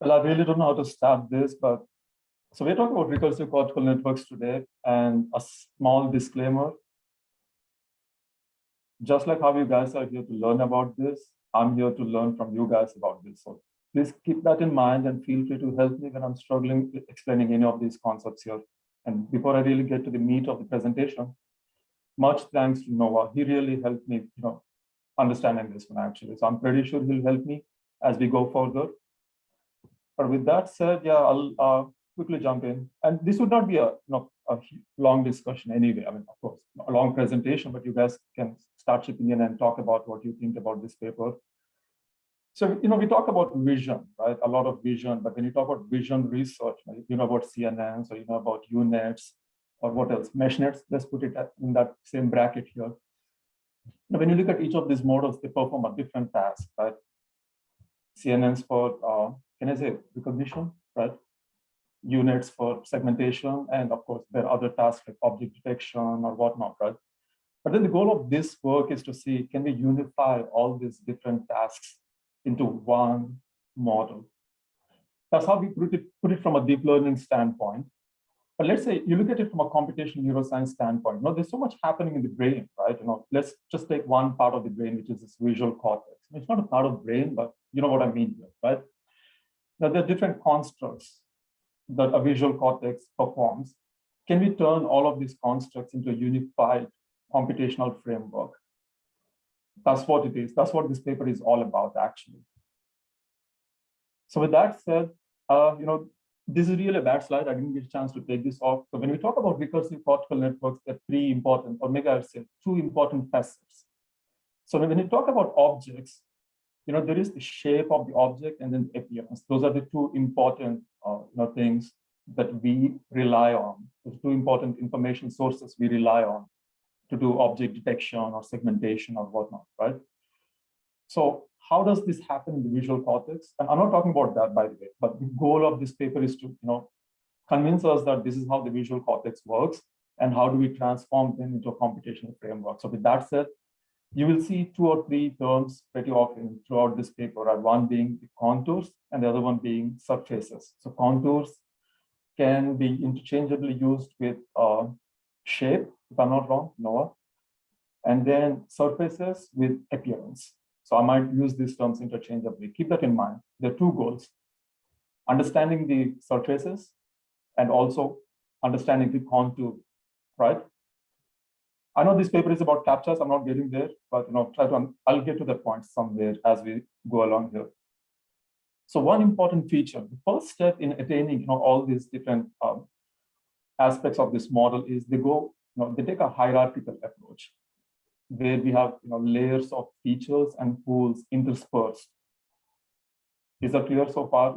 Well, I really don't know how to start this, but so we're talking about recursive cortical networks today, and a small disclaimer. Just like how you guys are here to learn about this, I'm here to learn from you guys about this. So please keep that in mind and feel free to help me when I'm struggling with explaining any of these concepts here. And before I really get to the meat of the presentation, much thanks to Noah. He really helped me, understanding this one actually. So I'm pretty sure he'll help me as we go further. But with that said, yeah, I'll quickly jump in. And this would not be a long discussion anyway. I mean, of course, a long presentation, but you guys can start chipping in and talk about what you think about this paper. So, we talk about vision, right? A lot of vision, but when you talk about vision research, you know about CNNs, or you know about UNets, or what else? Mesh nets, let's put it in that same bracket here. Now, when you look at each of these models, they perform a different task, right? CNNs for, can I say recognition, right? Units for segmentation, and of course, there are other tasks like object detection or whatnot, right? But then the goal of this work is to see, can we unify all these different tasks into one model? That's how we put it from a deep learning standpoint. But let's say you look at it from a computational neuroscience standpoint. There's so much happening in the brain, right? Let's just take one part of the brain, which is this visual cortex. It's not a part of the brain, but you know what I mean here, right? Now, there are different constructs that a visual cortex performs. Can we turn all of these constructs into a unified computational framework? That's what it is. That's what this paper is all about, actually. So with that said, this is really a bad slide. I didn't get a chance to take this off. So when we talk about recursive cortical networks, there are three important, or maybe I'd say two important facets. So when you talk about objects, there is the shape of the object and then the appearance. Those are the two important things that we rely on. Those two important information sources we rely on to do object detection or segmentation or whatnot, right? So how does this happen in the visual cortex? And I'm not talking about that, by the way, but the goal of this paper is to convince us that this is how the visual cortex works and how do we transform them into a computational framework. So with that said, you will see two or three terms pretty often throughout this paper, right? One being the contours and the other one being surfaces. So contours can be interchangeably used with shape, if I'm not wrong, Noah, and then surfaces with appearance. So I might use these terms interchangeably. Keep that in mind. There are two goals: understanding the surfaces and also understanding the contour, right? I know this paper is about captchas. I'm not getting there, but I'll get to that point somewhere as we go along here. So one important feature, the first step in attaining all these different aspects of this model is they take a hierarchical approach where we have layers of features and pools interspersed. Is that clear so far?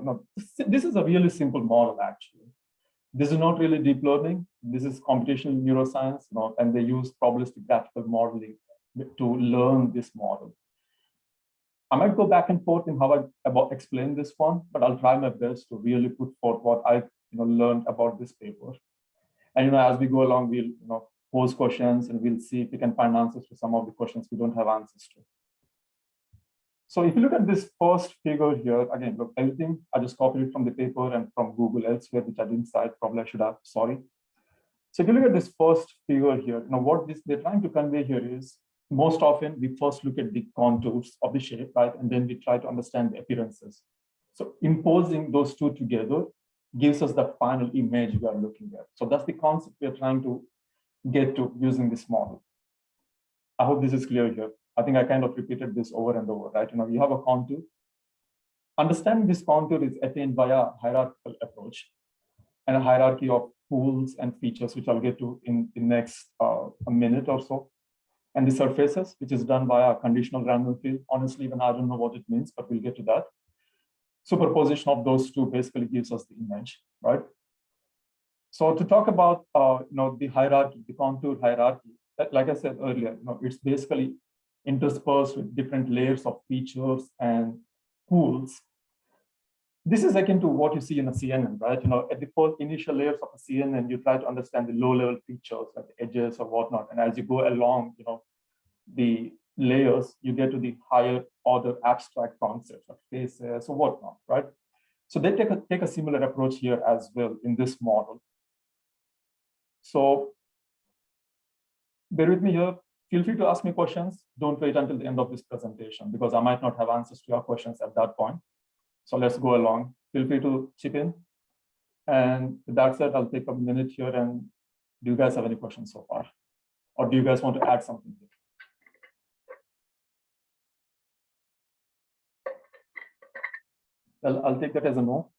This is a really simple model actually. This is not really deep learning. This is computational neuroscience, and they use probabilistic graphical modeling to learn this model. I might go back and forth in how I explain this one, but I'll try my best to really put forth what I learned about this paper. And as we go along, we'll pose questions and we'll see if we can find answers to some of the questions we don't have answers to. So if you look at this first figure here, again, look, everything, I just copied it from the paper and from Google elsewhere, which I didn't cite, probably I should have, sorry. So if you look at this first figure here, what they're trying to convey here is, most often we first look at the contours of the shape, right? And then we try to understand the appearances. So imposing those two together gives us the final image we are looking at. So that's the concept we are trying to get to using this model. I hope this is clear here. I think I kind of repeated this over and over, right? You have a contour. Understanding this contour is attained via a hierarchical approach and a hierarchy of pools and features, which I'll get to in the next a minute or so. And the surfaces, which is done via a conditional random field. Honestly, even I don't know what it means, but we'll get to that. Superposition of those two basically gives us the image, right? So to talk about the hierarchy, the contour hierarchy, like I said earlier, it's basically interspersed with different layers of features and pools. This is akin to what you see in a CNN, right? At the first initial layers of a CNN, you try to understand the low-level features like the edges or whatnot. And as you go along, the layers, you get to the higher order abstract concepts of faces or whatnot, right? So they take a similar approach here as well in this model. So bear with me here. Feel free to ask me questions. Don't wait until the end of this presentation because I might not have answers to your questions at that point. So let's go along. Feel free to chip in. And with that said, I'll take a minute here. And do you guys have any questions so far? Or do you guys want to add something here? Well, I'll take that as a no.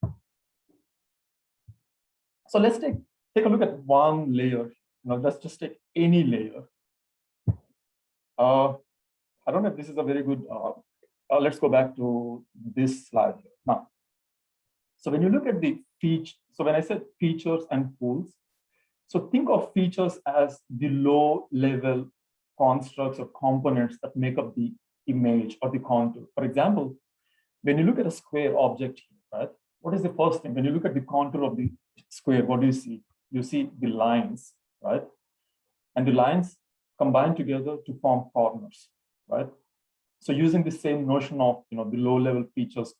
So let's take a look at one layer. Let's just take any layer. I don't know if this is a very good, let's go back to this slide here. Now, so when you look at the feature, so when I said features and pools, so think of features as the low level constructs or components that make up the image or the contour. For example, when you look at a square object here, right? What is the first thing? When you look at the contour of the square, what do you see? You see the lines, right? And the lines combine together to form corners, right? So using the same notion of the low-level features,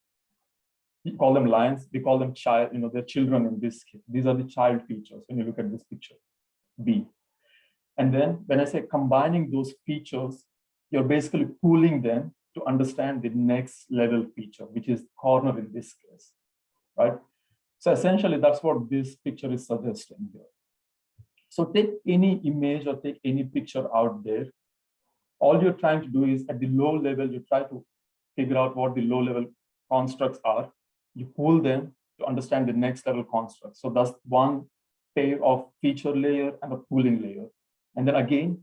we call them lines, we call them child, they're children in this case. These are the child features when you look at this picture, B. And then when I say combining those features, you're basically pooling them to understand the next level feature, which is corner in this case, right? So essentially that's what this picture is suggesting here. So take any image or take any picture out there. All you're trying to do is at the low level, you try to figure out what the low level constructs are. You pool them to understand the next level constructs. So that's one pair of feature layer and a pooling layer. And then again,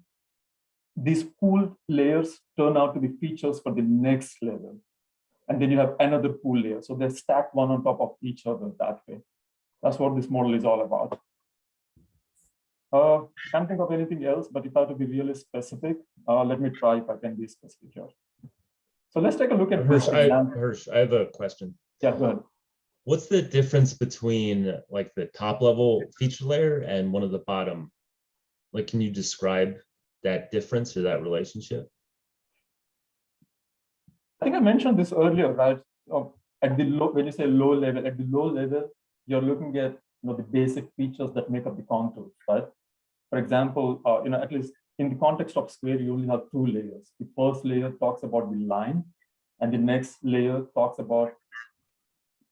these pooled layers turn out to be features for the next level. And then you have another pool layer. So they're stacked one on top of each other that way. That's what this model is all about. Can't think of anything else, but if I have to be really specific, let me try if I can be specific here. So let's take a look at Hirsch, I have a question. Yeah, go ahead. What's the difference between like the top level feature layer and one of the bottom? Like, can you describe that difference or that relationship? I think I mentioned this earlier, right? At the low, when you say low level, at the low level, you're looking at the basic features that make up the contours, right? For example, at least in the context of square, you only have two layers. The first layer talks about the line, and the next layer talks about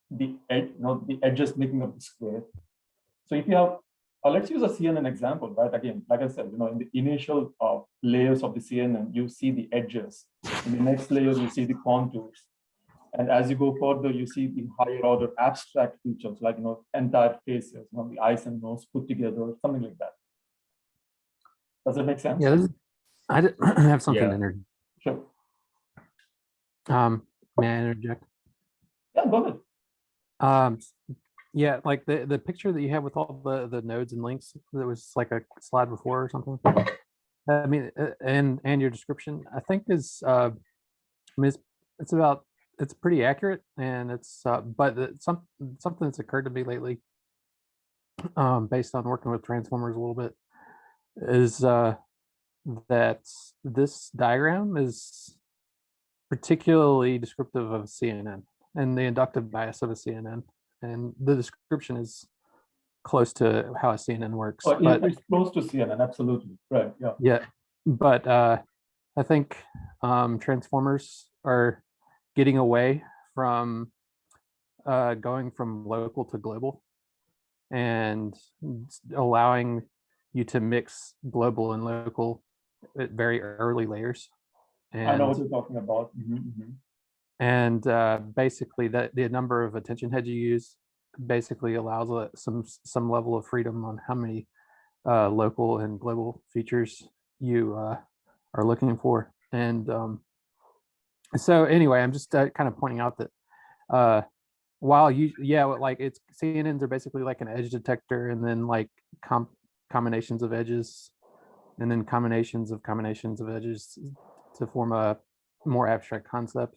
the edge, the edges making up the square. So if you have, let's use a CNN example, right? Again, like I said, in the initial layers of the CNN, you see the edges. In the next layer, you see the contours. And as you go further, you see the higher order abstract features, like entire faces, the eyes and nose put together, something like that. Does that make sense? Yeah, I have something to interject. Sure. May I interject? Yeah, go ahead. Yeah, like the picture that you have with all the nodes and links that was like a slide before or something. I mean, and your description, I think is, I mean, it's pretty accurate, and it's but something that's occurred to me lately, based on working with transformers a little bit, is that this diagram is particularly descriptive of CNN and the inductive bias of a CNN, and the description is close to how a CNN works. But it's close to CNN, absolutely, right? Yeah. Yeah, but I think transformers are getting away from going from local to global and allowing you to mix global and local at very early layers. And, I know what you're talking about. And basically, the number of attention heads you use basically allows some level of freedom on how many local and global features you are looking for. And so anyway, I'm just kind of pointing out that while like it's CNNs are basically like an edge detector, and then like combinations of edges, and then combinations of edges to form a more abstract concept.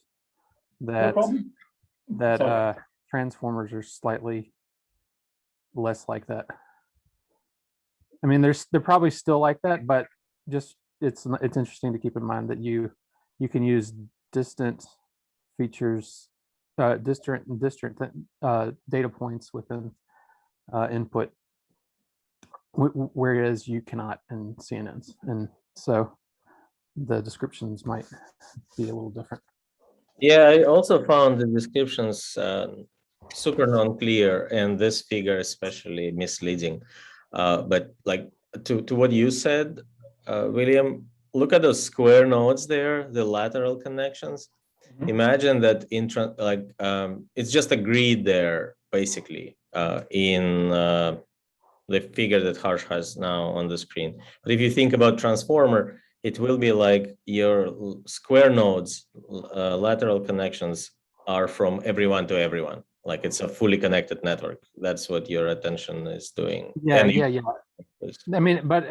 That transformers are slightly less like that. I mean, they're probably still like that, but just it's interesting to keep in mind that you can use distant features data points within input, whereas you cannot in CNNs, and so the descriptions might be a little different. Yeah, I also found the descriptions super non-clear, and this figure especially misleading. But like to what you said, William, look at those square nodes there, the lateral connections. Mhm. Imagine that it's just a grid there, basically, in the figure that Harsh has now on the screen. But if you think about transformer, it will be like your square nodes, lateral connections are from everyone to everyone. Like it's a fully connected network. That's what your attention is doing. Yeah, And yeah. I mean, but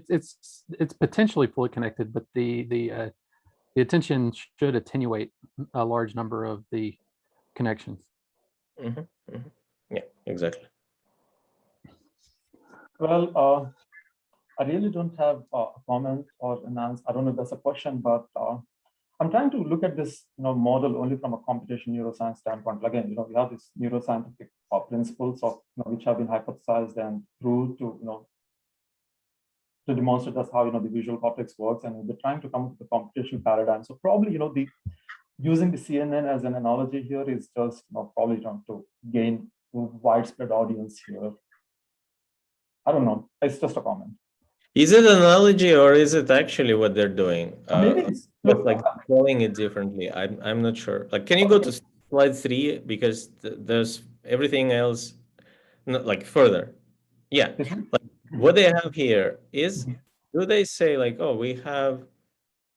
it's potentially fully connected, but the attention should attenuate a large number of the connections. Yeah, exactly. Well, I really don't have a comment or an answer. I don't know if that's a question, but I'm trying to look at this, model only from a computation neuroscience standpoint. Again, we have these neuroscientific principles of, which have been hypothesized and proved to demonstrate us how, the visual cortex works, and we're trying to come up with a computational paradigm. So probably, using the CNN as an analogy here is just, probably trying to gain widespread audience here. I don't know. It's just a comment. Is it an analogy or is it actually what they're doing? Maybe it's like calling it differently. I'm not sure. Like, can you go to slide 3, because there's everything else, like further. Yeah, like what they have here is, do they say like, oh, we have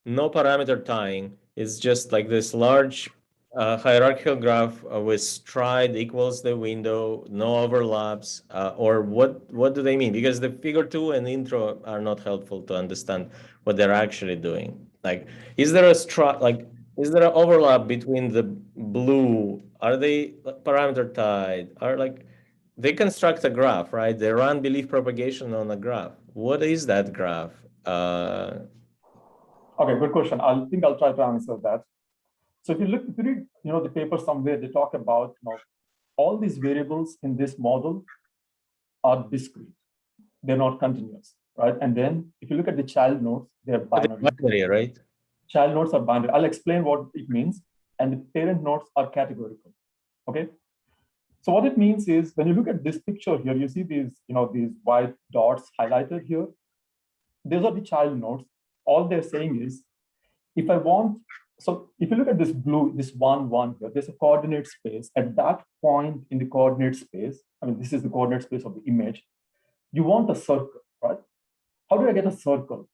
no parameter tying? It's just like this large hierarchical graph with stride equals the window, no overlaps, or what do they mean? Because the figure 2 and the intro are not helpful to understand what they're actually doing. Like, is there is there an overlap between the blue? Are they parameter tied? Are like, they construct a graph, right? They run belief propagation on a graph. What is that graph? Okay, good question. I think I'll try to answer that. So if you read, the paper somewhere, they talk about, all these variables in this model are discrete. They're not continuous, right? And then if you look at the child nodes, they're binary. Right? Child nodes are binary. I'll explain what it means. And the parent nodes are categorical, okay? So what it means is, when you look at this picture here, you see these, these white dots highlighted here. These are the child nodes. All they're saying is, if you look at this blue, this 1, 1 here, there's a coordinate space. At that point in the coordinate space, this is the coordinate space of the image, you want a circle, right? How do I get a circle?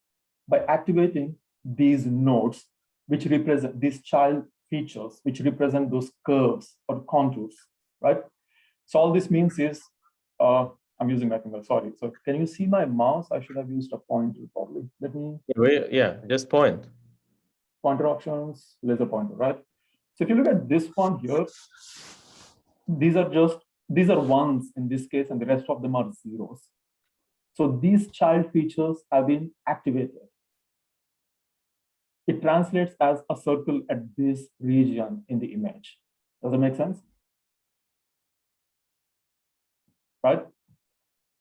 By activating these nodes, which represent these child features, which represent those curves or contours, right? So all this means is, I'm using my finger, sorry. So can you see my mouse? I should have used a pointer probably. Let me. Yeah, just point. Pointer options, laser pointer, right? So if you look at this one here, these are ones in this case, and the rest of them are zeros. So these child features have been activated. It translates as a circle at this region in the image. Does it make sense? Right?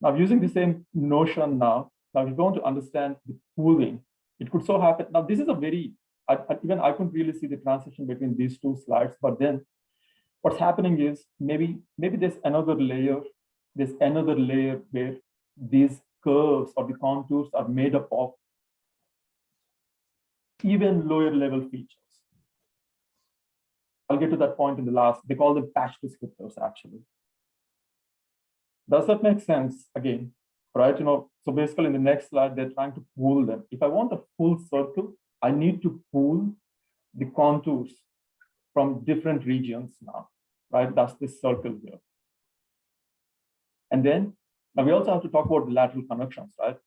Now, using the same notion now we're going to understand the pooling. It could so happen. Now, this is a very, even I couldn't really see the transition between these two slides, but then what's happening is maybe there's another layer where these curves or the contours are made up of even lower level features. I'll get to that point in the last. They call them patch descriptors, actually. Does that make sense? Again, right? So basically in the next slide, they're trying to pool them. If I want a full circle, I need to pool the contours from different regions now, right? That's this circle here. And then now we also have to talk about the lateral connections, right?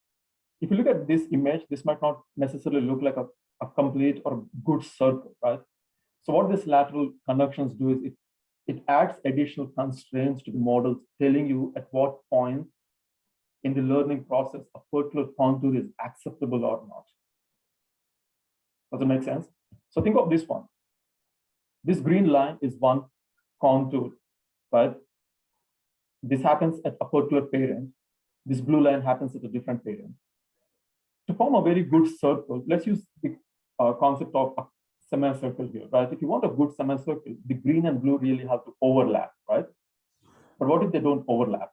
If you look at this image, this might not necessarily look like a complete or good circle, right? So what these lateral connections do is it adds additional constraints to the models, telling you at what point in the learning process a particular contour is acceptable or not. Does it make sense? So think of this one. This green line is one contour, right? This happens at a particular parent. This blue line happens at a different parent. To form a very good circle, let's use the concept of a semicircle here, right? If you want a good semicircle, the green and blue really have to overlap, right? But what if they don't overlap?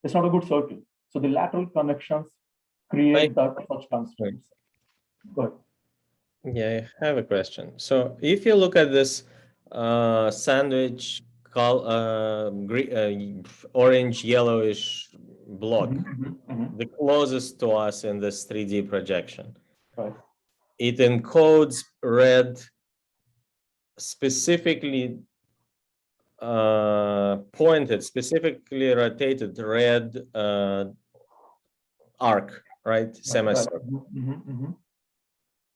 It's not a good circle. So the lateral connections create such constraints. Go ahead. Yeah, I have a question. So if you look at this sandwich, orange, yellowish block, the closest to us in this 3D projection, Right. it encodes red, specifically pointed, specifically rotated red arc, right? Semicircle.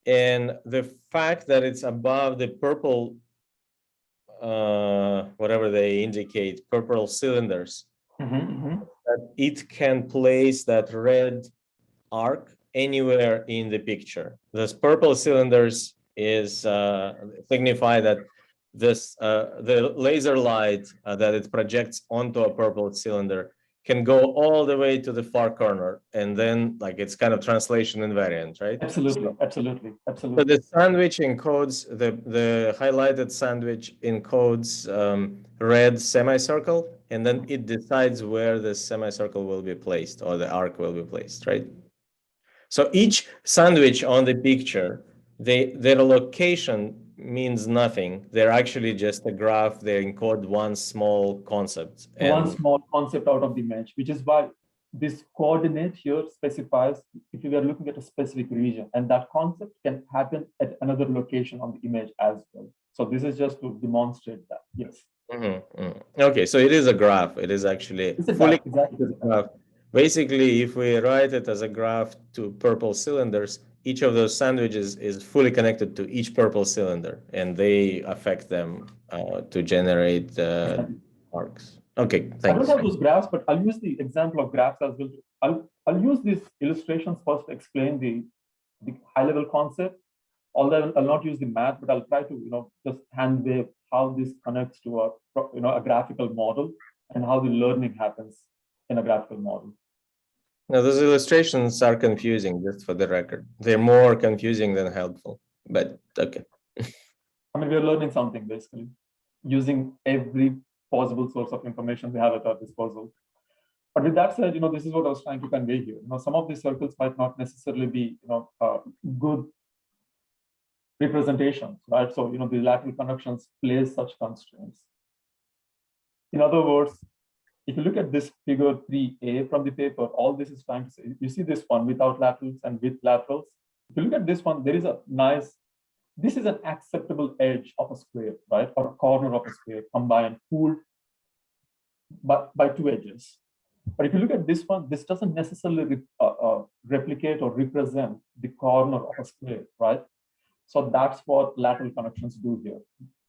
And the fact that it's above the purple, whatever they indicate, purple cylinders, that it can place that red arc anywhere in the picture. Those purple cylinders is signify that this the laser light that it projects onto a purple cylinder can go all the way to the far corner, and then like it's kind of translation invariant, right? Absolutely, So, absolutely. so the sandwich encodes the highlighted sandwich encodes red semicircle, and then it decides where the semicircle will be placed or the arc will be placed, right? So each sandwich on the picture, their location means nothing. They're actually just a graph. They encode one small concept. One small concept out of the image, which is why this coordinate here specifies if you are looking at a specific region, and that concept can happen at another location on the image as well. So this is just to demonstrate that. Yes. Okay, so it is a graph. It is actually fully exactly graph. Basically, if we write it as a graph to purple cylinders, each of those sandwiches is fully connected to each purple cylinder, and they affect them to generate arcs. Okay, thanks. I don't have those graphs, but I'll use the example of graphs as well. I'll use these illustrations first to explain the high-level concept. Although I'll not use the math, but I'll try to just hand wave how this connects to a graphical model and how the learning happens in a graphical model. Now, those illustrations are confusing, just for the record. They're more confusing than helpful, but okay. I mean, we're learning something basically, using every possible source of information we have at our disposal. But with that said, this is what I was trying to convey here. Some of these circles might not necessarily be, good representations, right? So, the lateral connections place such constraints. In other words, if you look at this figure 3A from the paper, all this is trying to say, you see this one without laterals and with laterals. If you look at this one, there is a nice, this is an acceptable edge of a square, right? Or a corner of a square combined, pooled by two edges. But if you look at this one, this doesn't necessarily replicate or represent the corner of a square, right? So that's what lateral connections do here.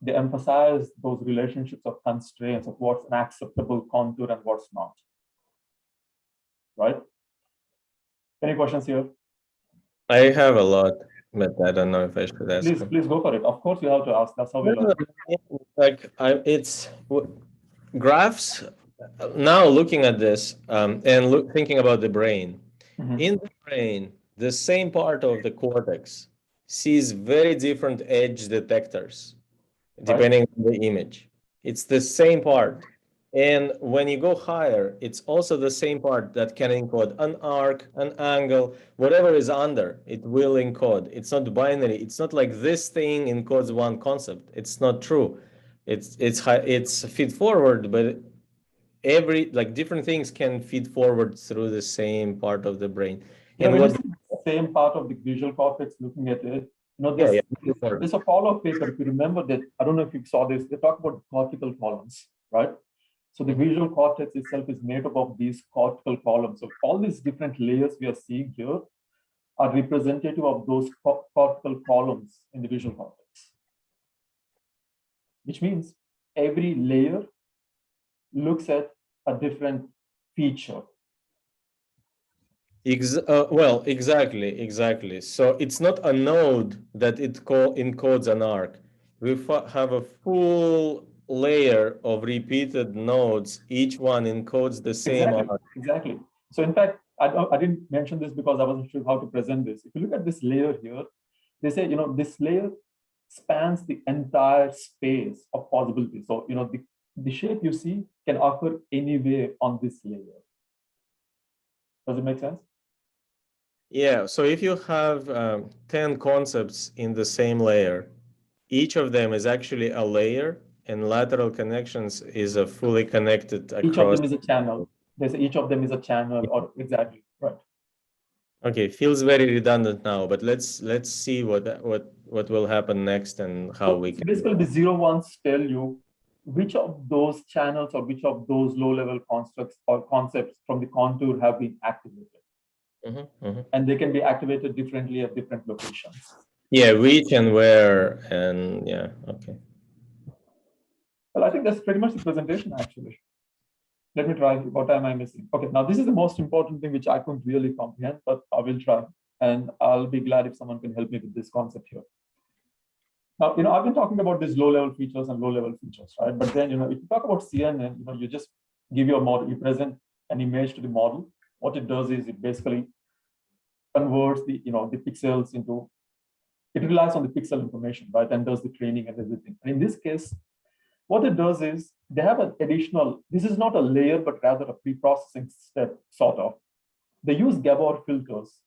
They emphasize those relationships of constraints of what's an acceptable contour and what's not, right? Any questions here? I have a lot, but I don't know if I should ask. Please go for it. Of course, you have to ask. That's how we learn. Like it's graphs. Now looking at this and thinking about the brain, in the brain, the same part of the cortex sees very different edge detectors depending on the image. It's the same part. And when you go higher, it's also the same part that can encode an arc, an angle, whatever is under, it will encode. It's not binary. It's not like this thing encodes one concept. It's not true. It's feed forward, but different things can feed forward through the same part of the brain. And when you see the same part of the visual cortex looking at it, there's a follow-up paper, if you remember that, I don't know if you saw this, they talk about cortical columns, right? So the visual cortex itself is made up of these cortical columns. So all these different layers we are seeing here are representative of those cortical columns in the visual cortex. Which means every layer looks at a different feature. Well, exactly. So it's not a node that it encodes an arc. We have a full layer of repeated nodes, each one encodes the same Exactly. arc. Exactly. So in fact, I didn't mention this because I wasn't sure how to present this. If you look at this layer here, they say, this layer spans the entire space of possibilities. So, the shape you see can occur anywhere on this layer. Does it make sense? Yeah, so if you have 10 concepts in the same layer, each of them is actually a layer, and lateral connections is a fully connected across. Each of them is a channel. Each of them is a channel, or exactly, right. Okay, feels very redundant now, but let's see what will happen next and how we can. Basically, the 0-1s tell you which of those channels or which of those low-level constructs or concepts from the contour have been activated. And they can be activated differently at different locations. Yeah, which and where, and yeah, okay. Well, I think that's pretty much the presentation, actually. Let me try. What am I missing? Okay, now this is the most important thing which I couldn't really comprehend, but I will try. And I'll be glad if someone can help me with this concept here. Now, I've been talking about these low-level features and low-level features, right? But then, if you talk about CNN, you just give your model, you present an image to the model. What it does is it basically converts the pixels into, it relies on the pixel information, right? And does the training and everything. And in this case, what it does is they have an additional, this is not a layer, but rather a pre-processing step, sort of. They use Gabor filters.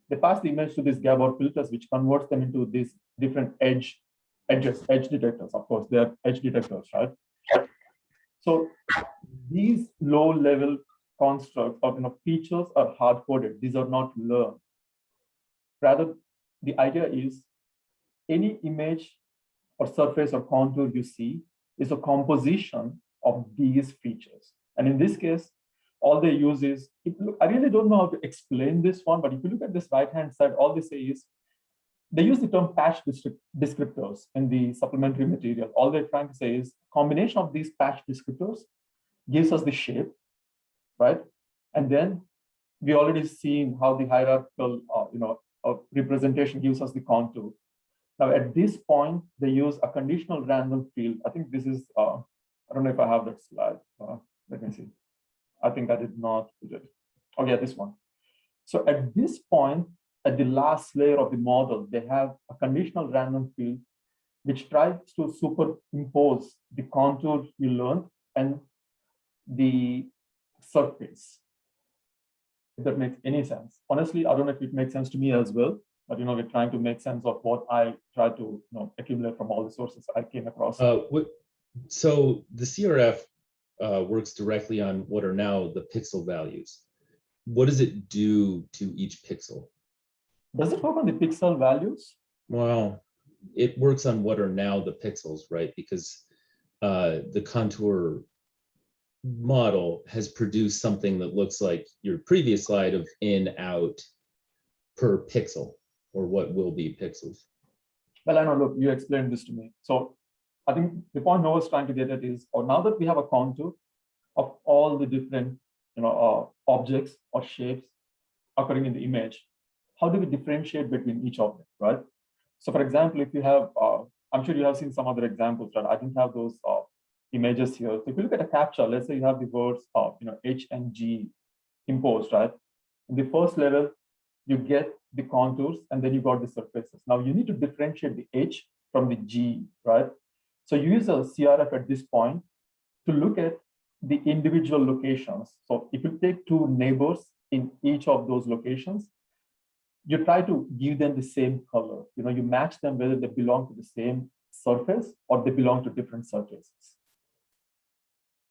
They pass the image to these Gabor filters, which converts them into these different edge detectors. Of course, they are edge detectors, right? So these low-level constructs or features are hard-coded. These are not learned. Rather, the idea is any image or surface or contour you see is a composition of these features. And in this case, all they use is, I really don't know how to explain this one, but if you look at this right-hand side, all they say is, they use the term patch descriptors in the supplementary material. All they're trying to say is combination of these patch descriptors gives us the shape, right? And then we already seen how the hierarchical, representation gives us the contour. Now, at this point, they use a conditional random field. I think this is, I don't know if I have that slide. Let me see. I think I did not put it. Oh, yeah, this one. So at this point, at the last layer of the model, they have a conditional random field which tries to superimpose the contour you learned and the surface. If that makes any sense. Honestly, I don't know if it makes sense to me as well, but we're trying to make sense of what I try to accumulate from all the sources I came across. So the CRF works directly on what are now the pixel values. What does it do to each pixel? Does it work on the pixel values? Well, it works on what are now the pixels, right? Because the contour model has produced something that looks like your previous slide of in, out per pixel, or what will be pixels. Well, I know, look, you explained this to me. So I think the point Noah's trying to get at is, now that we have a contour of all the different objects or shapes occurring in the image, how do we differentiate between each of them, right? So for example, if you have, I'm sure you have seen some other examples, right? I didn't have those images here. So if you look at a captcha, let's say you have the words H and G imposed, right? In the first level, you get the contours and then you got the surfaces. Now you need to differentiate the H from the G, right? So you use a CRF at this point to look at the individual locations. So if you take two neighbors in each of those locations, you try to give them the same color. You match them whether they belong to the same surface or they belong to different surfaces.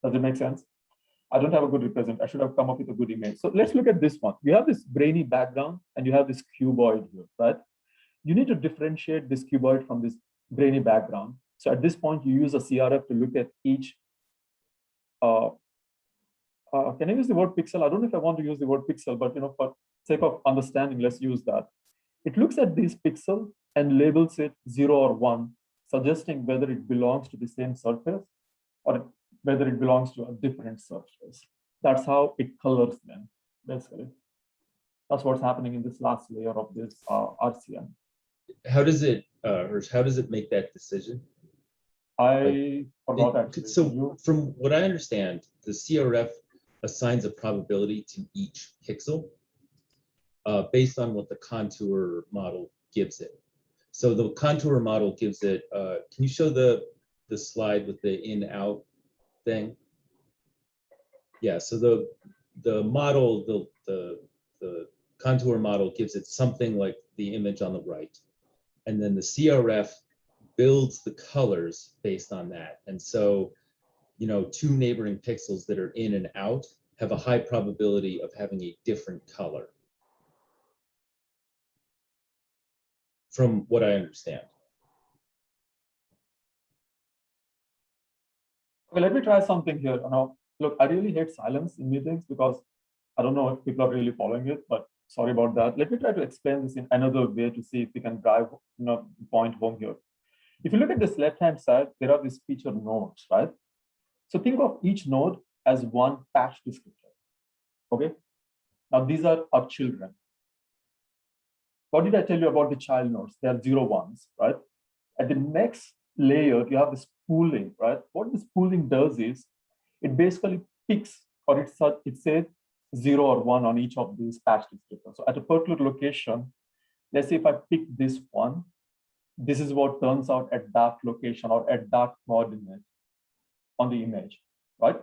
Does it make sense? I don't have a good represent. I should have come up with a good image. So let's look at this one. You have this brainy background and you have this cuboid here, right? You need to differentiate this cuboid from this brainy background. So at this point, you use a CRF to look at each. Can I use the word pixel? I don't know if I want to use the word pixel, but for sake of understanding, let's use that. It looks at this pixel and labels it 0 or 1, suggesting whether it belongs to the same surface or whether it belongs to a different surface. That's how it colors them, basically. That's what's happening in this last layer of this RCM. How does it, Hirsch, how does it make that decision? I or not actually? So from what I understand, the CRF assigns a probability to each pixel based on what the contour model gives it. So the contour model gives it, can you show the slide with the in-out thing? Yeah, so the model, the contour model gives it something like the image on the right. And then the CRF builds the colors based on that. And so, you know, two neighboring pixels that are in and out have a high probability of having a different color, from what I understand. Okay, let me try something here. Now, look, I really hate silence in meetings because I don't know if people are really following it, but sorry about that. Let me try to explain this in another way to see if we can drive, point home here. If you look at this left-hand side, there are these feature nodes, right? So think of each node as one patch descriptor, okay? Now, these are our children. What did I tell you about the child nodes? They are 0, 1s, right? At the next layer, you have this pooling, right? What this pooling does is it basically picks, or it says 0 or 1 on each of these patch descriptors. So at a particular location, let's say if I pick this one, this is what turns out at that location or at that coordinate on the image, right?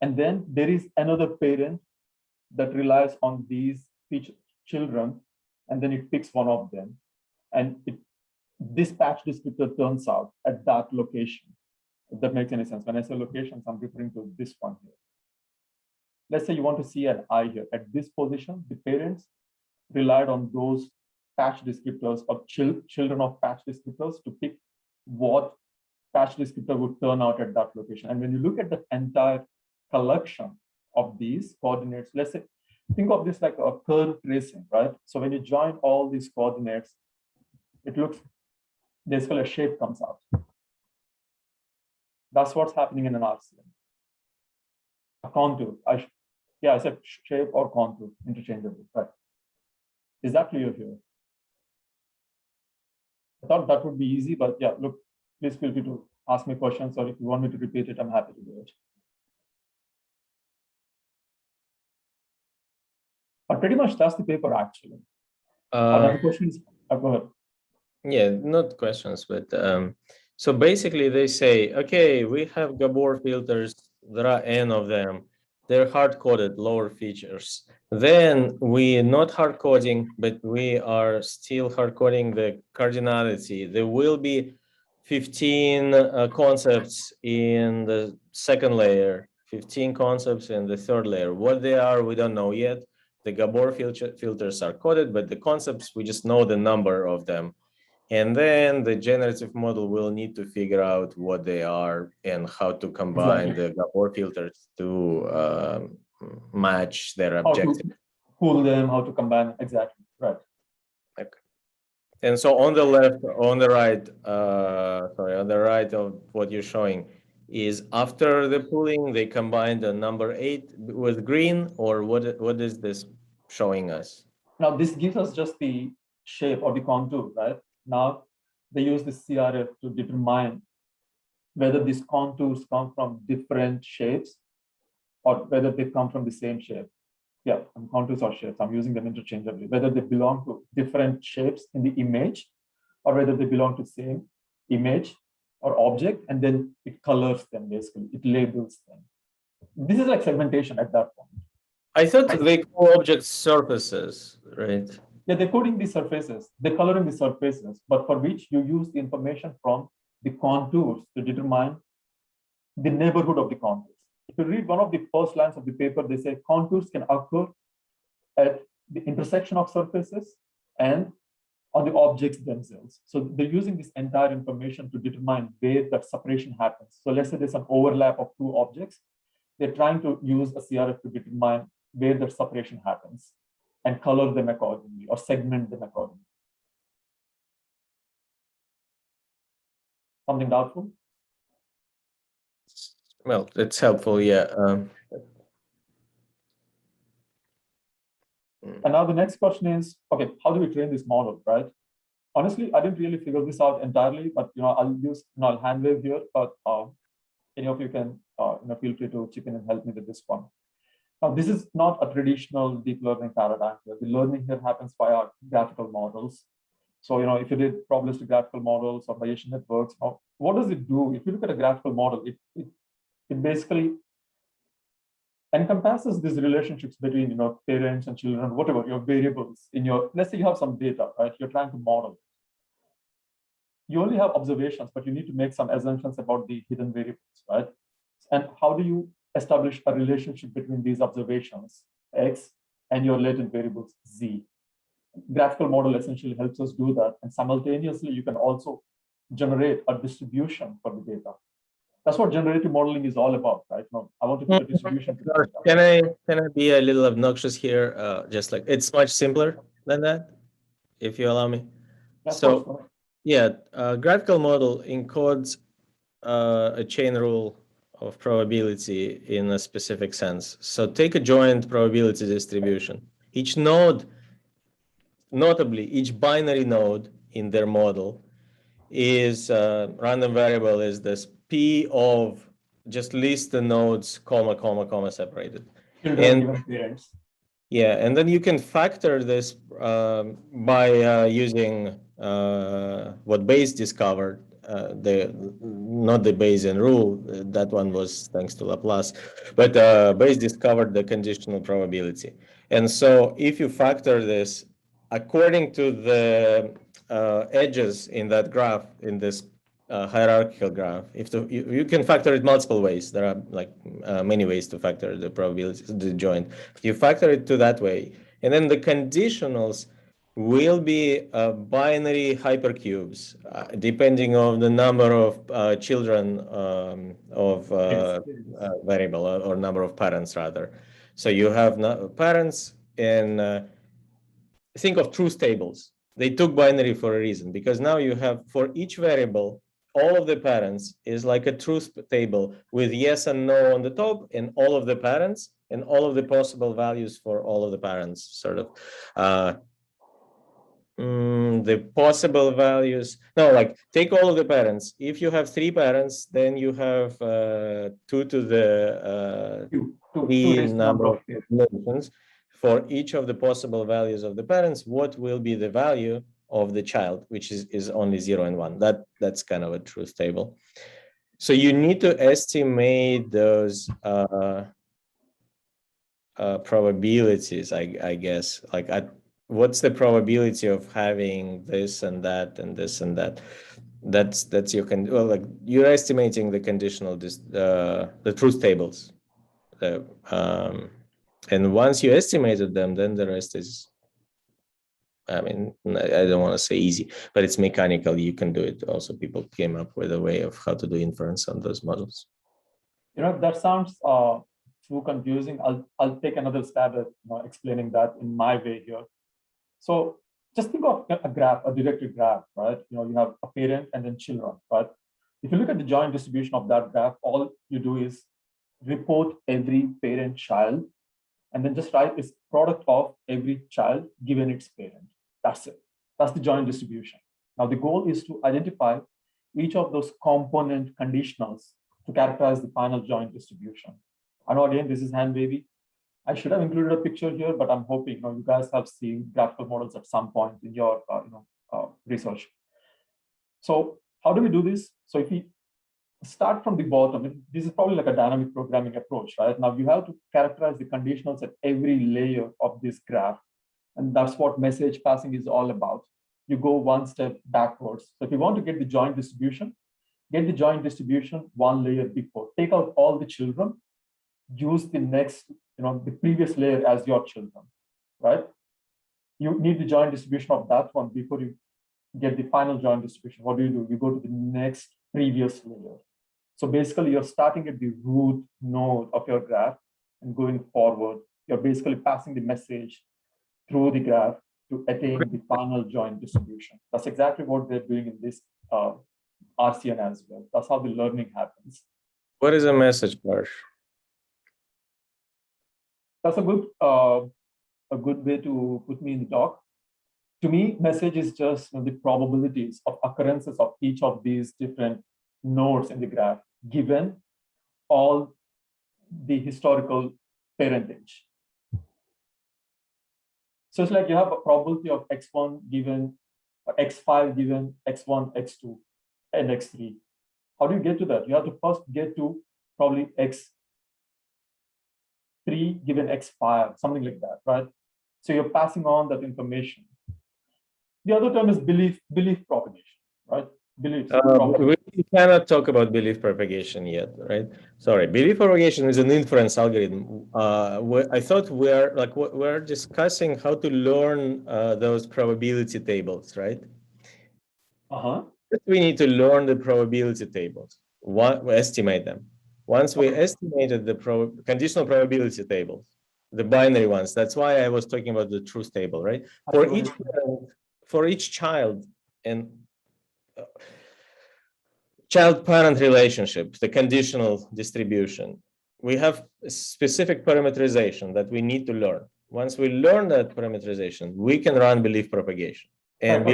And then there is another parent that relies on these children, and then it picks one of them. And this patch descriptor turns out at that location, if that makes any sense. When I say locations, I'm referring to this one here. Let's say you want to see an eye here. At this position, the parents relied on those patch descriptors or children of patch descriptors to pick what patch descriptor would turn out at that location. And when you look at the entire collection of these coordinates, let's say, think of this like a curve tracing, right? So when you join all these coordinates, it looks, basically a shape comes out. That's what's happening in an RCM. A contour, I said shape or contour interchangeably, right? Is that clear here? I thought that would be easy, but yeah, look, please feel free to ask me questions, or if you want me to repeat it, I'm happy to do it. But pretty much that's the paper actually. Another question is, go ahead. Yeah, not questions, but so basically they say, okay, we have Gabor filters, there are N of them, they're hard-coded lower features. Then we not hard-coding, but we are still hard-coding the cardinality. There will be 15 concepts in the second layer, 15 concepts in the third layer. What they are, we don't know yet. The Gabor filters are coded, but the concepts, we just know the number of them. And then the generative model will need to figure out what they are and how to combine the Gabor filters to match their objective. How to pull them, how to combine, exactly, right. Okay. And so on the left, on the right, on the right of what you're showing is after the pooling, they combine the number 8 with green, or what is this showing us? Now this gives us just the shape or the contour, right? Now they use the CRF to determine whether these contours come from different shapes or whether they come from the same shape. Yeah, contours or shapes, I'm using them interchangeably, whether they belong to different shapes in the image or whether they belong to the same image or object, and then it colors them, basically, it labels them. This is like segmentation at that point. I thought they call objects surfaces, right? Yeah, they're coding the surfaces, they're coloring the surfaces, but for which you use the information from the contours to determine the neighborhood of the contours. If you read one of the first lines of the paper, they say contours can occur at the intersection of surfaces and on the objects themselves. So they're using this entire information to determine where that separation happens. So let's say there's an overlap of two objects. They're trying to use a CRF to determine where that separation happens and color them accordingly or segment them accordingly. Something doubtful? Well, it's helpful, yeah. And now the next question is, okay, how do we train this model, right? honestly, I didn't really figure this out entirely, but I'll hand wave here, but any of you can feel free to chip in and help me with this one. Now, this is not a traditional deep learning paradigm here. The learning here happens via graphical models. So, if you did probabilistic graphical models or Bayesian networks, now, what does it do? If you look at a graphical model, it basically encompasses these relationships between parents and children, whatever your variables in your, let's say you have some data, right? You're trying to model. You only have observations, but you need to make some assumptions about the hidden variables, right? And how do you establish a relationship between these observations, X, and your latent variables, Z? Graphical model essentially helps us do that. And simultaneously, you can also generate a distribution for the data. That's what generative modeling is all about, right? Now, I want to put a distribution. Can I be a little obnoxious here? Just like it's much simpler than that, if you allow me. So, yeah, graphical model encodes a chain rule of probability in a specific sense. So take a joint probability distribution. Each node, notably each binary node in their model, is random variable is this P of just list the nodes, comma, comma, comma separated. And parents. Yeah, and then you can factor this by using what Bayes discovered, not the Bayesian rule, that one was thanks to Laplace, but Bayes discovered the conditional probability. And so if you factor this according to the edges in that graph, in this hierarchical graph, you can factor it multiple ways. There are like many ways to factor the probability, the joint. You factor it to that way, and then the conditionals will be binary hypercubes, depending on the number of children of variable or number of parents rather. So you have parents, and think of truth tables. They took binary for a reason, because now you have for each variable, all of the parents is like a truth table with yes and no on the top, and all of the parents and all of the possible values for all of the parents, sort of. The possible values, no, like take all of the parents. If you have 3 parents, then you have 2 to the 3 number of combinations. For each of the possible values of the parents, what will be the value of the child, which is only 0 and 1. That's kind of a truth table. So you need to estimate those probabilities, I guess. Like, what's the probability of having this and that and this and that? That's your like you're estimating the conditional the truth tables. And once you estimated them, then the rest is, I mean, I don't want to say easy, but it's mechanical. You can do it. Also, people came up with a way of how to do inference on those models. That sounds too confusing. I'll take another stab at explaining that in my way here. So just think of a graph, a directed graph, right? You have a parent and then children, right? If you look at the joint distribution of that graph, all you do is report every parent-child, and then just write its product of every child given its parent. That's it. That's the joint distribution. Now, the goal is to identify each of those component conditionals to characterize the final joint distribution. I know, again, this is hand wavy. I should have included a picture here, but I'm hoping you guys have seen graphical models at some point in your research. So how do we do this? So if we start from the bottom, this is probably like a dynamic programming approach, right? Now you have to characterize the conditionals at every layer of this graph. And that's what message passing is all about. You go one step backwards. So if you want to get the joint distribution, get the joint distribution one layer before. Take out all the children, use the next, the previous layer as your children, right? You need the joint distribution of that one before you get the final joint distribution. What do? You go to the next previous layer. So basically, you're starting at the root node of your graph and going forward. You're basically passing the message through the graph to attain the final joint distribution. That's exactly what they're doing in this RCN as well. That's how the learning happens. What is a message, Parsh? That's a good way to put me in the talk. to me, message is just the probabilities of occurrences of each of these different nodes in the graph, given all the historical parentage. So it's like you have a probability of x1 given, x5 given, x1, x2, and x3. How do you get to that? You have to first get to probably x3 given x5, something like that, right? So you're passing on that information. The other term is belief propagation, right? Belief. We cannot talk about belief propagation yet, right? Sorry, belief propagation is an inference algorithm. I thought we're discussing how to learn those probability tables, right? We need to learn the probability tables. We estimate them. Once we estimated the conditional probability tables, the binary ones, that's why I was talking about the truth table, right? For each child and child-parent relationship, the conditional distribution, we have a specific parameterization that we need to learn. Once we learn that parameterization, we can run belief propagation. And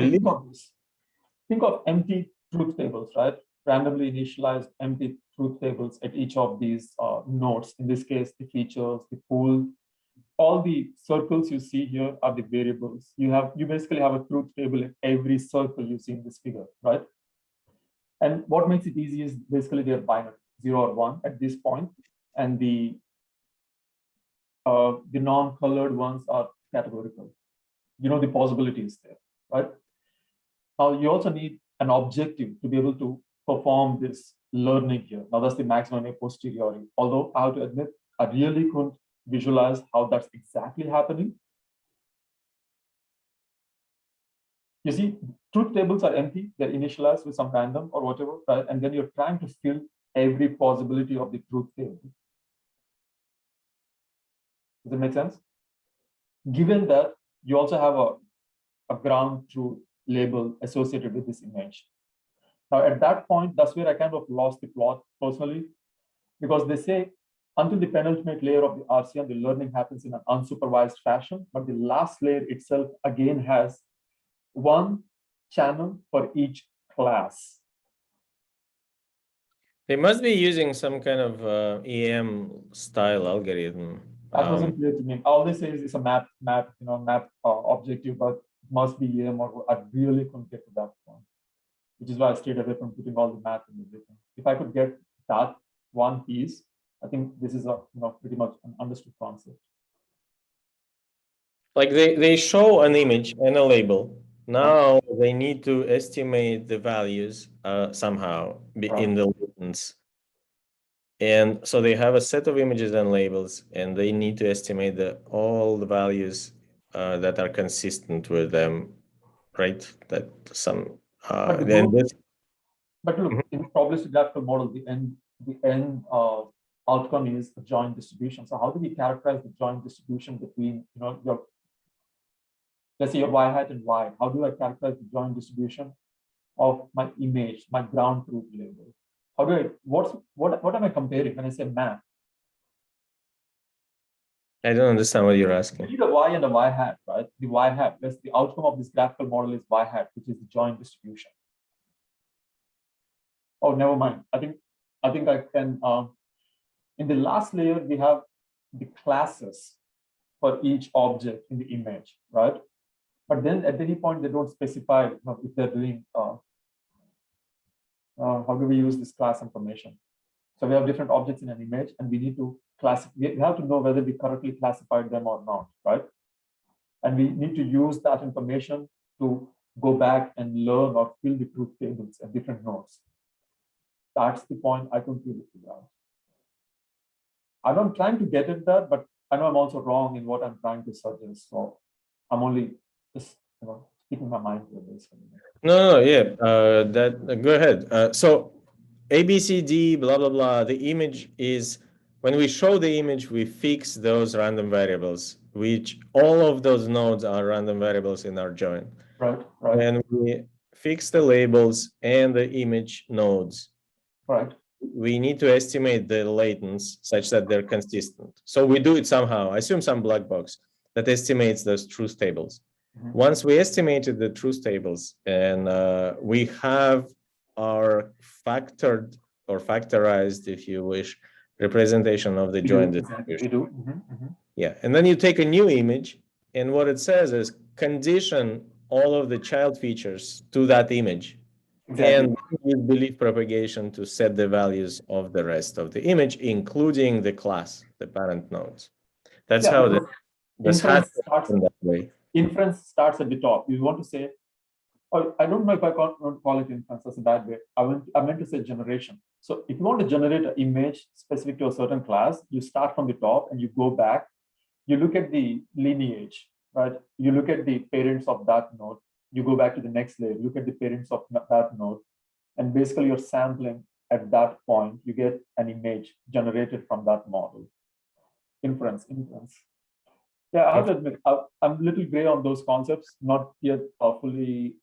think of empty truth tables, right? Randomly initialized empty truth tables at each of these nodes. In this case, the features, the pool, all the circles you see here are the variables. You basically have a truth table in every circle you see in this figure, right? And what makes it easy is basically they're binary, 0 or 1 at this point, and the non-colored ones are categorical. You know the possibilities there, right? Now you also need an objective to be able to perform this learning here. Now that's the maximum a posteriori. Although I have to admit, I really couldn't visualize how that's exactly happening. You see, truth tables are empty, they're initialized with some random or whatever, right? And then you're trying to fill every possibility of the truth table. Does that make sense? Given that you also have a ground truth label associated with this image. Now at that point, that's where I kind of lost the plot personally, because they say until the penultimate layer of the RCM, the learning happens in an unsupervised fashion, but the last layer itself again has one channel for each class. They must be using some kind of EM style algorithm. That wasn't clear to me. All they say is it's a map objective, but it must be EM, or I really couldn't get to that point, which is why I stayed away from putting all the math and everything. If I could get that one piece, I think this is a pretty much an understood concept. Like they show an image and a label. Now they need to estimate the values somehow in the latents. And so they have a set of images and labels, and they need to estimate all the values that are consistent with them, right? That some but look, in probabilistic graphical model, the end outcome is a joint distribution. So how do we characterize the joint distribution between your, let's say, your y hat and y? How do I characterize the joint distribution of my image, my ground truth label? How do I, what am I comparing when I say map? I don't understand what you're asking. You need a y and a y hat, right? The y hat, that's the outcome of this graphical model is y hat, which is the joint distribution. Oh, never mind. I think I can, in the last layer, we have the classes for each object in the image, right? But then at any point, they don't specify if they're doing, how do we use this class information? So we have different objects in an image, and we need to classify. We have to know whether we correctly classified them or not, right? And we need to use that information to go back and learn or fill the truth tables at different nodes. That's the point I couldn't really figure out. I'm trying to get at that, but I know I'm also wrong in what I'm trying to suggest. So I'm only just speaking my mind with this. No, yeah. Go ahead. So ABCD, blah blah blah. The image is, when we show the image, we fix those random variables, which all of those nodes are random variables in our join. Right. And we fix the labels and the image nodes. Right. We need to estimate the latents such that they're consistent. So we do it somehow. I assume some black box that estimates those truth tables. Once we estimated the truth tables and we have our factored or factorized, if you wish, representation of the joint distribution. Yeah, and then you take a new image, and what it says is condition all of the child features to that image, and use belief propagation to set the values of the rest of the image, including the class, the parent nodes. That's how the inference starts in that way. Inference starts at the top. You want to say, or I don't know if I call it inference, that's a bad way. I meant to say generation. So if you want to generate an image specific to a certain class, you start from the top and you go back. You look at the lineage, right? You look at the parents of that node. You go back to the next layer, look at the parents of that node. And basically you're sampling at that point, you get an image generated from that model. Inference. Yeah, I have to admit, I'm a little gray on those concepts, not yet fully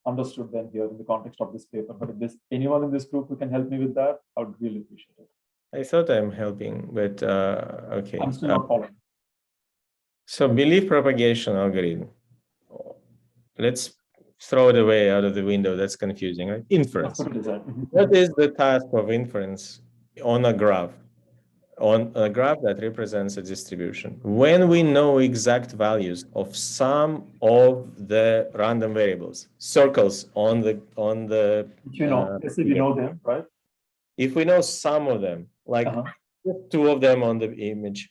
understood them here in the context of this paper. But if there's anyone in this group who can help me with that, I would really appreciate it. I thought I'm helping, but okay. I'm still not following. So belief propagation algorithm. Let's throw it away out of the window. That's confusing, right? Inference. What is the task of inference on a graph? On a graph that represents a distribution. When we know exact values of some of the random variables, circles on the you know, you know them, right? If we know some of them, like two of them on the image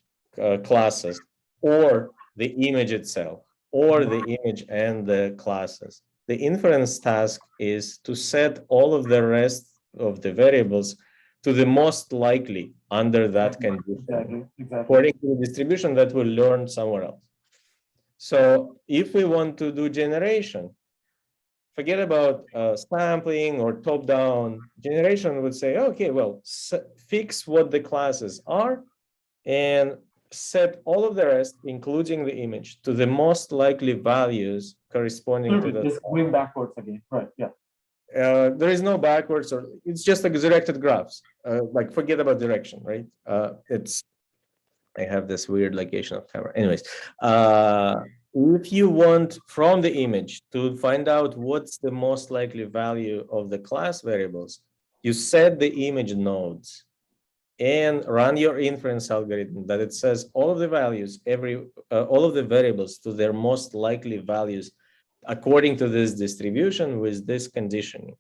classes, or the image itself, or the image and the classes, the inference task is to set all of the rest of the variables to the most likely under that condition, according to the distribution that we'll learn somewhere else. So if we want to do generation, forget about sampling or top-down. Generation would say, okay, well, fix what the classes are and set all of the rest, including the image, to the most likely values corresponding to the. Just going backwards again, right? Yeah. There is no backwards, or it's just like directed graphs. Like forget about direction, right? I have this weird location of camera. Anyways, if you want from the image to find out what's the most likely value of the class variables, you set the image nodes and run your inference algorithm that it says all of the values, all of the variables to their most likely values according to this distribution with this conditioning.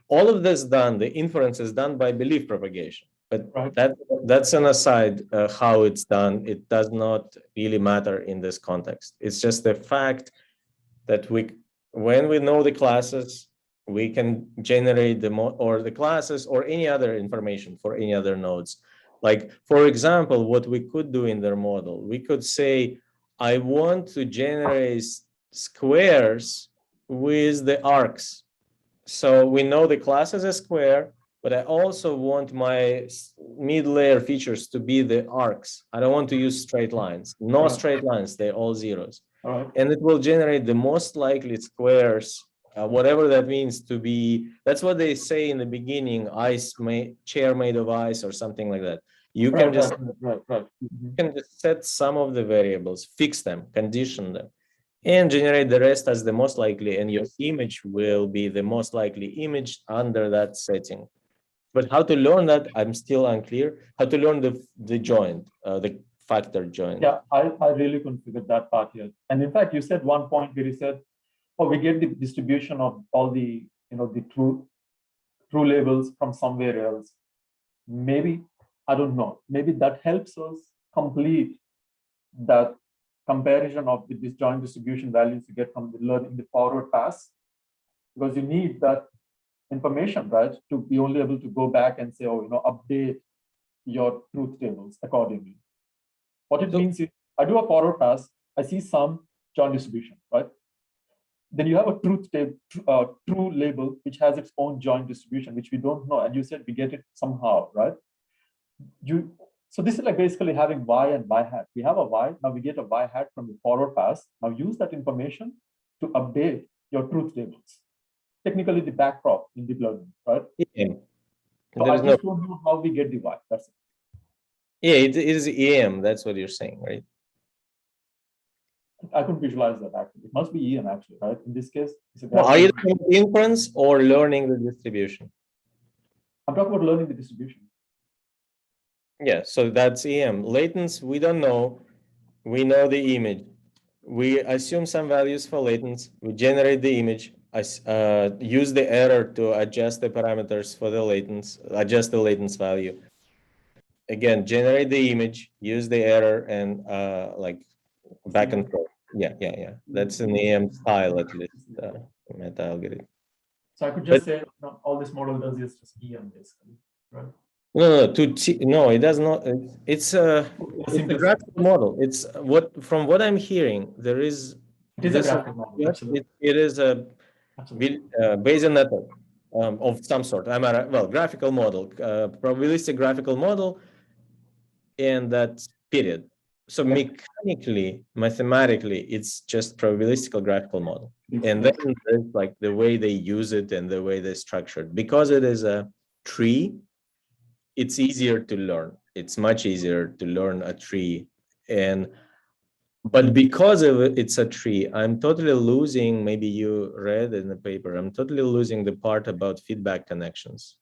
All of this done, the inference is done by belief propagation, but that's an aside how it's done. It does not really matter in this context. It's just the fact that when we know the classes, we can generate the classes or any other information for any other nodes. Like, for example, what we could do in their model, we could say, I want to generate squares with the arcs. So we know the class is a square, but I also want my mid-layer features to be the arcs. I don't want to use straight lines. No straight lines, they're all zeros. And it will generate the most likely squares, whatever that means to be. That's what they say in the beginning, chair made of ice or something like that. You can just set some of the variables, fix them, condition them, and generate the rest as the most likely, and your image will be the most likely image under that setting. But how to learn that, I'm still unclear. How to learn the joint, the factor joint. Yeah, I really couldn't figure that part here. And in fact, you said one point where you said, oh, we get the distribution of all the, the true labels from somewhere else. Maybe, I don't know, maybe that helps us complete that comparison of the disjoint distribution values you get from the learning the forward pass, because you need that information, right, to be only able to go back and say, oh, update your truth tables accordingly. What it means is, I do a forward pass, I see some joint distribution, right? Then you have a truth table, true label, which has its own joint distribution, which we don't know. And you said we get it somehow, right? So this is like basically having y and y hat. We have a y, now we get a y hat from the forward pass. Now use that information to update your truth tables. Technically the backprop in deep learning, right? Yeah. So I just don't know how we get the y, that's it. Yeah, it is EM, that's what you're saying, right? I couldn't visualize that actually. It must be EM actually, right? In this case, it's a Well, are you graphical- talking about inference or learning the distribution? I'm talking about learning the distribution. Yeah, so that's EM. Latents, we don't know. We know the image. We assume some values for latents. We generate the image. Use the error to adjust the parameters for the latents, adjust the latents value. Again, generate the image, use the error, and like back and forth. Yeah. That's an EM style, at least, meta algorithm. So I could just say, no, all this model does is just EM basically, right? No, it does not. It's a graphical model. It's from what I'm hearing, there is. It is a graphical model. Absolutely. It is a Absolutely. Bayesian method of some sort. Graphical model, probabilistic graphical model, and that's period. So mechanically, mathematically, it's just probabilistic graphical model. And then there's like the way they use it and the way they structure it. Because it is a tree, it's easier to learn. It's much easier to learn a tree. But because of it's a tree, I'm totally losing, maybe you read in the paper, I'm totally losing the part about feedback connections.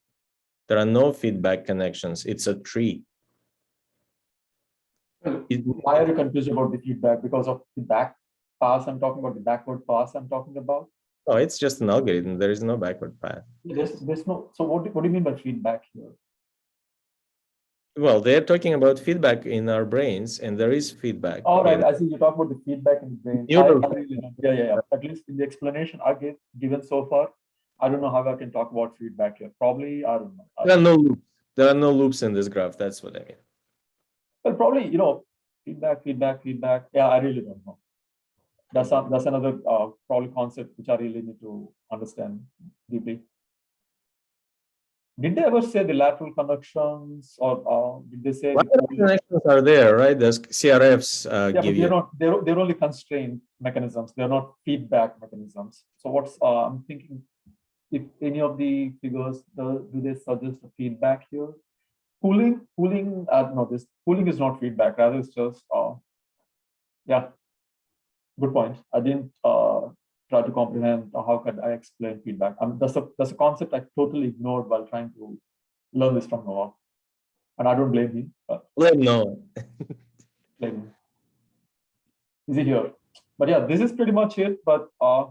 There are no feedback connections. It's a tree. Why are you confused about the feedback? Because of the back pass I'm talking about, the backward pass I'm talking about? Oh, it's just an algorithm. There is no backward path. There's no, so what do you mean by feedback here? Well, they're talking about feedback in our brains, and there is feedback. All right, I see you talk about the feedback in the brain. I really don't. Yeah. At least in the explanation I given so far, I don't know how I can talk about feedback here. Probably, I don't know. There are no loops. There are no loops in this graph. That's what I mean. Well, probably, feedback. Yeah, I really don't know. That's another probably concept which I really need to understand deeply. Did they ever say the lateral connections, or did they say Lateral connections are there, right? There's CRFs give you. they're only constraint mechanisms. They're not feedback mechanisms. So what's I'm thinking, if any of the figures do they suggest a feedback here? Pooling. No, this pooling is not feedback. Rather, it's just yeah. Good point. I didn't try to comprehend how could I explain feedback. That's a concept I totally ignored while trying to learn this from Noah, and I don't blame him. Blame Noah. Blame him. Is he here? But yeah, this is pretty much it. But I'd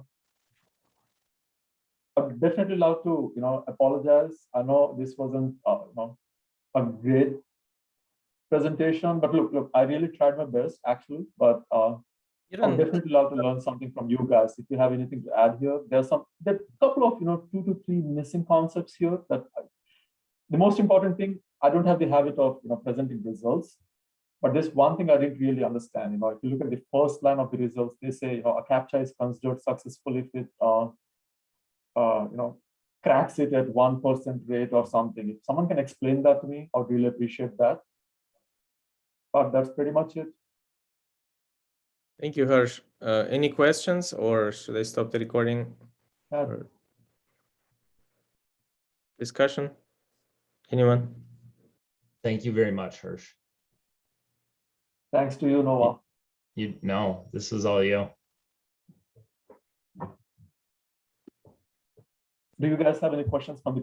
definitely love to apologize. I know this wasn't a great presentation, but look, I really tried my best actually. But I'd definitely love to learn something from you guys. If you have anything to add here, there's a couple of 2 to 3 missing concepts here. The most important thing, I don't have the habit of presenting results, but this one thing I didn't really understand. If you look at the first line of the results, they say a CAPTCHA is considered successful if it cracks it at 1% rate or something. If someone can explain that to me, I'd really appreciate that. But that's pretty much it. Thank you, Harsh. Any questions, or should I stop the recording? Discussion? Anyone? Thank you very much, Harsh. Thanks to you, Noah. No, this is all you. Do you guys have any questions from the